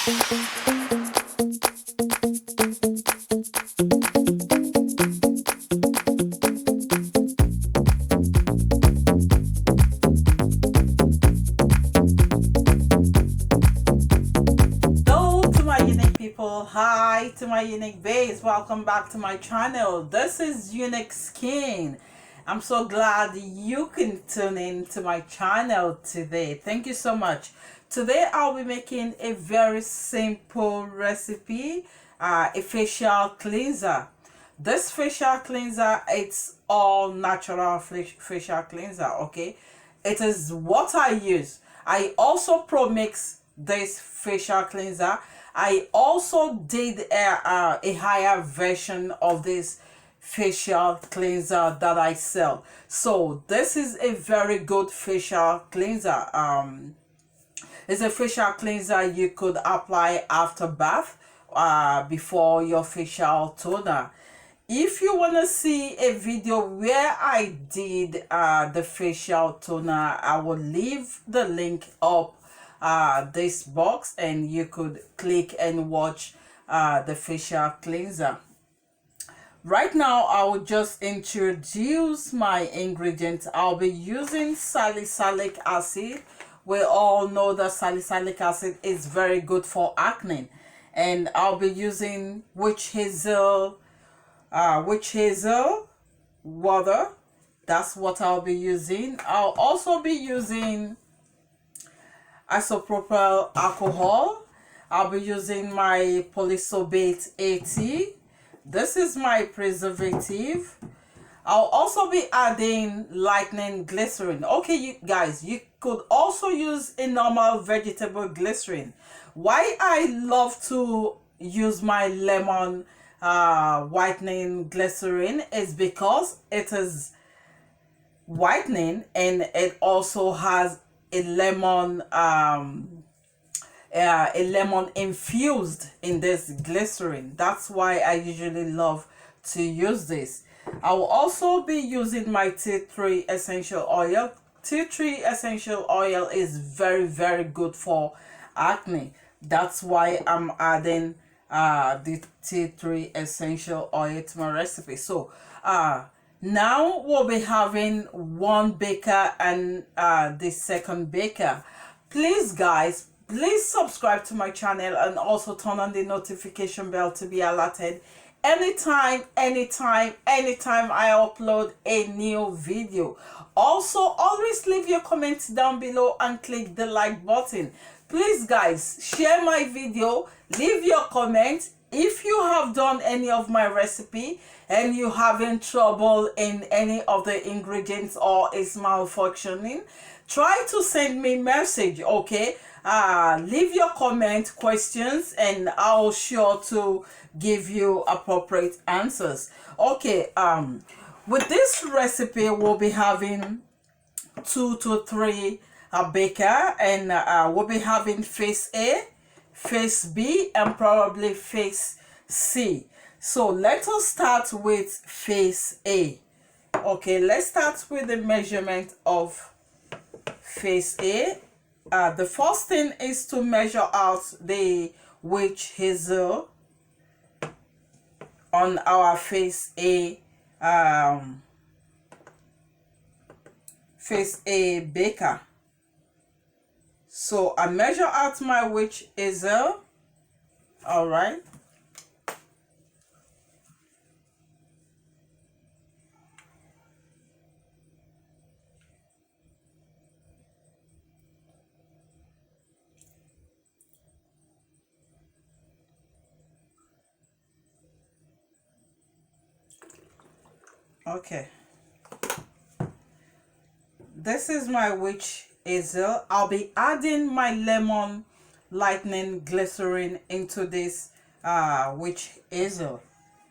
Hi to my unique base, welcome back to my channel. This is Unique Skin. I'm so glad you can tune in to my channel today. Thank you so much. Today I'll be making a very simple recipe, a facial cleanser. This facial cleanser, it's all natural facial cleanser. Okay, it is what I use. I also pro mix this facial cleanser. I also did a higher version of this facial cleanser that I sell. So this is a very good facial cleanser. It's a facial cleanser you could apply after bath, before your facial toner. If you want to see a video where I did the facial toner, I will leave the link up this box and you could click and watch the facial cleanser. Right now I will just introduce my ingredients. I'll be using salicylic acid. We all know that salicylic acid is very good for acne, and I'll be using witch hazel water. That's what I'll be using. I'll also be using isopropyl alcohol. I'll be using my polysorbate 80. This is my preservative. I'll also be adding lightning glycerin. Okay, you guys, you could also use a normal vegetable glycerin. Why I love to use my lemon whitening glycerin is because it is whitening and it also has a lemon infused in this glycerin. That's why I usually love to use this. I will also be using my tea tree essential oil. Tea tree essential oil is very good for acne. That's why I'm adding the tea tree essential oil to my recipe. So now we'll be having one baker and the second baker. Please guys, please subscribe to my channel and also turn on the notification bell to be alerted anytime I upload a new video. Also, always leave your comments down below and click the like button. Please guys, share my video, leave your comment. If you have done any of my recipe and you having trouble in any of the ingredients or is malfunctioning, try to send me message. Okay, leave your comment, questions, and I'll sure to give you appropriate answers. Okay, with this recipe we'll be having 2 to 3 baker, and we'll be having phase A, phase B, and probably phase C. So let us start with phase A. Okay, let's start with the measurement of phase A. The first thing is to measure out the witch hazel on our phase A baker. So I measure out my witch hazel. All right. Okay, this is my witch hazel. I'll be adding my lemon lightning glycerin into this witch hazel.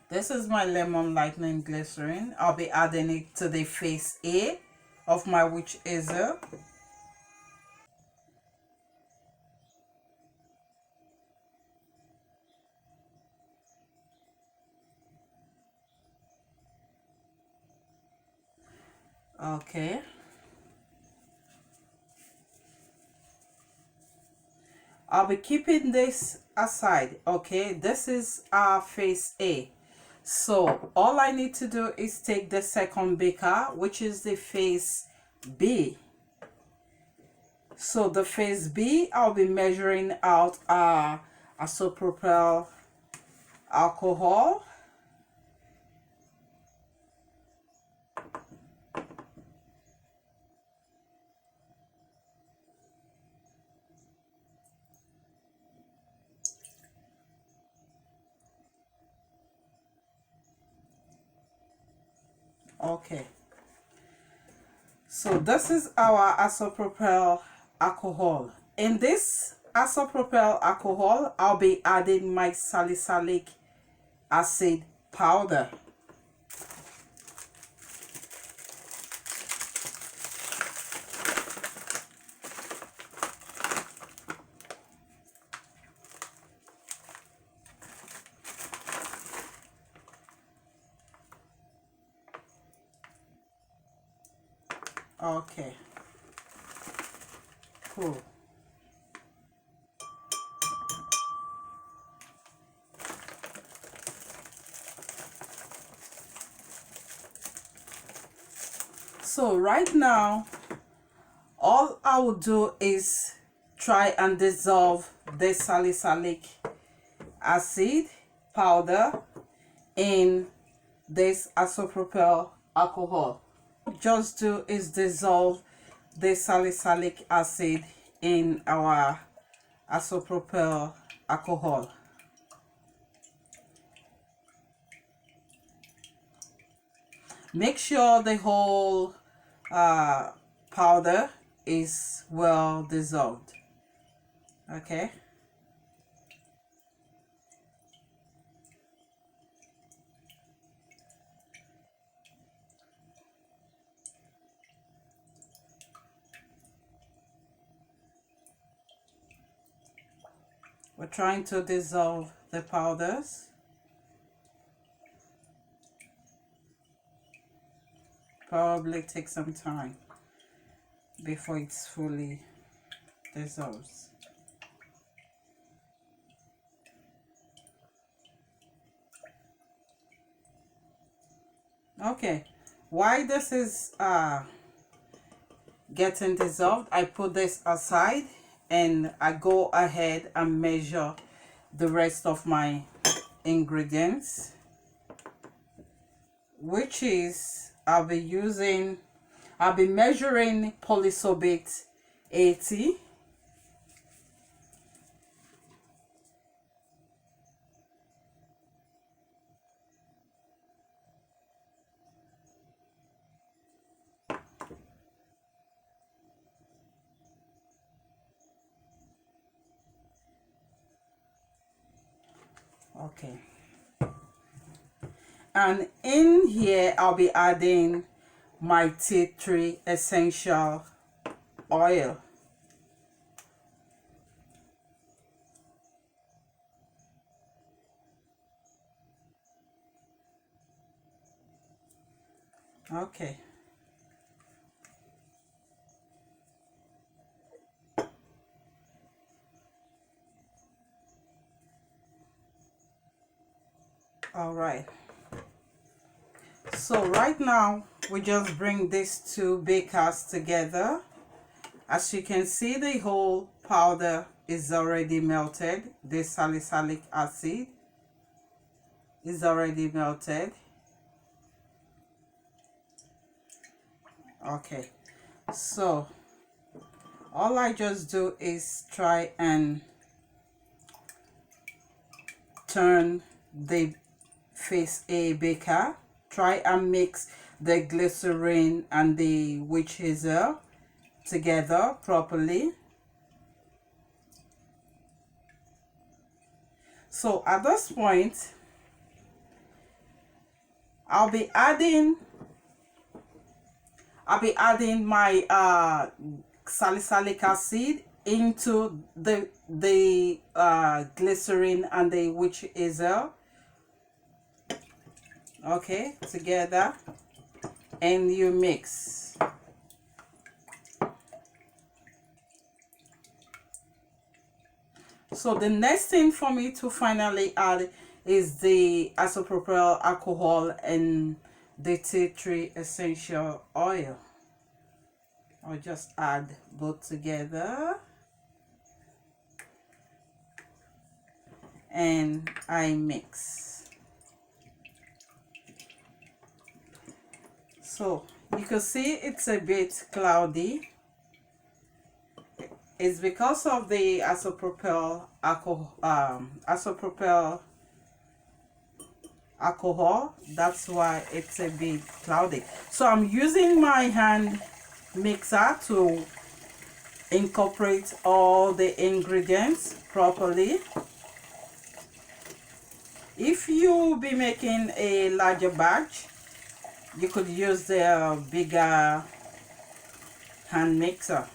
This is my lemon lightning glycerin. I'll be adding it to the phase A of my witch hazel. Okay, I'll be keeping this aside. Okay, this is our phase A. So all I need to do is take the second beaker, which is the phase B. So the phase B, I'll be measuring out isopropyl alcohol. Okay, so this is our isopropyl alcohol. In this isopropyl alcohol, I'll be adding my salicylic acid powder. Okay, cool. So right now, all I will do is try and dissolve the salicylic acid powder in this isopropyl alcohol. Just do is dissolve the salicylic acid in our isopropyl alcohol. Make sure the whole powder is well dissolved. Okay. We're trying to dissolve the powders. Probably take some time before it's fully dissolves. Okay, while this is getting dissolved, I put this aside and I go ahead and measure the rest of my ingredients, which is I'll be measuring polysorbate 80. Okay, and in here I'll be adding my tea tree essential oil. Okay, all right. So right now we just bring these two bakers together. As you can see, the whole powder is already melted. The salicylic acid is already melted. Okay, so all I just do is try and turn the phase A baker. Try and mix the glycerin and the witch hazel together properly. So at this point, I'll be adding my salicylic acid into the glycerin and the witch hazel. Okay, together, and you mix. So the next thing for me to finally add is the isopropyl alcohol and the tea tree essential oil. I'll just add both together and I mix. So you can see it's a bit cloudy. It's because of the isopropyl alcohol. That's why it's a bit cloudy. So I'm using my hand mixer to incorporate all the ingredients properly. If you be making a larger batch, you could use the bigger hand mixer.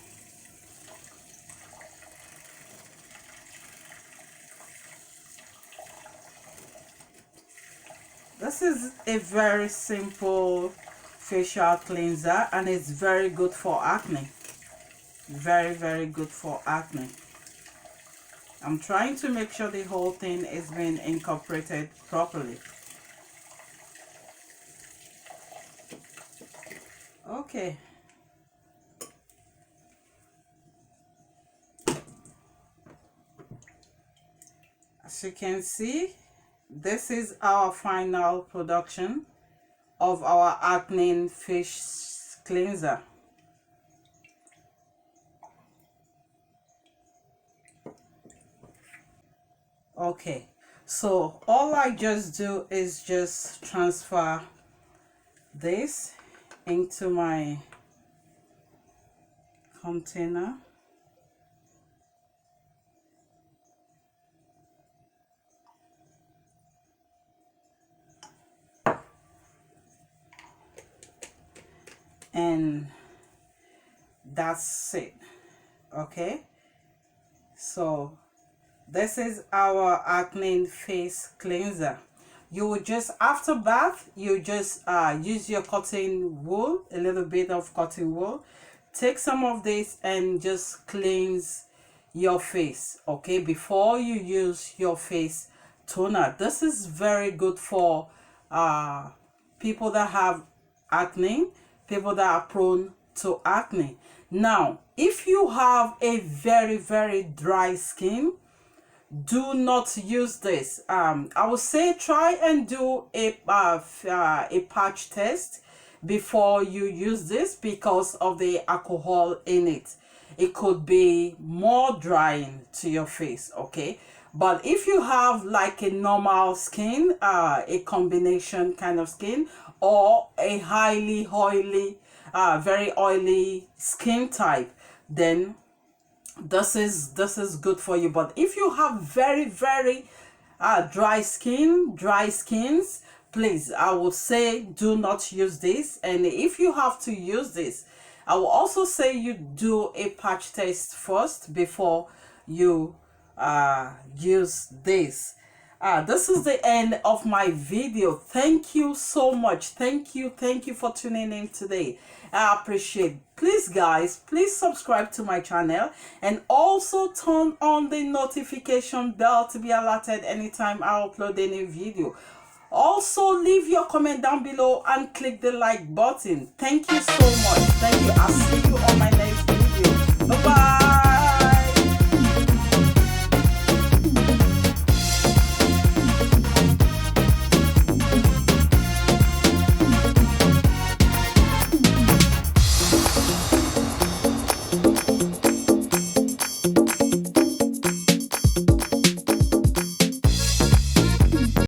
This is a very simple facial cleanser and it's very good for acne. Very, very good for acne. I'm trying to make sure the whole thing is being incorporated properly. Okay. As you can see, this is our final production of our acne face cleanser. Okay, so all I just do is just transfer this into my container. And that's it. Okay, so this is our acne face cleanser. You will just, after bath, you just use your cotton wool, a little bit of cotton wool, take some of this and just cleanse your face, okay, before you use your face toner. This is very good for people that have acne, people that are prone to acne. Now, if you have a very, very dry skin, do not use this. I would say try and do a patch test before you use this because of the alcohol in it. It could be more drying to your face, okay? But if you have like a normal skin, a combination kind of skin, or a highly oily, very oily skin type, then this is good for you. But if you have very, very dry skins, please, I would say do not use this. And if you have to use this, I will also say you do a patch test first before you use this. This is the end of my video. Thank you so much. Thank you for tuning in today. I appreciate. Please guys, please subscribe to my channel and also turn on the notification bell to be alerted anytime I upload a new video. Also leave your comment down below and click the like button. Thank you so much. Thank you. I'll see you on my next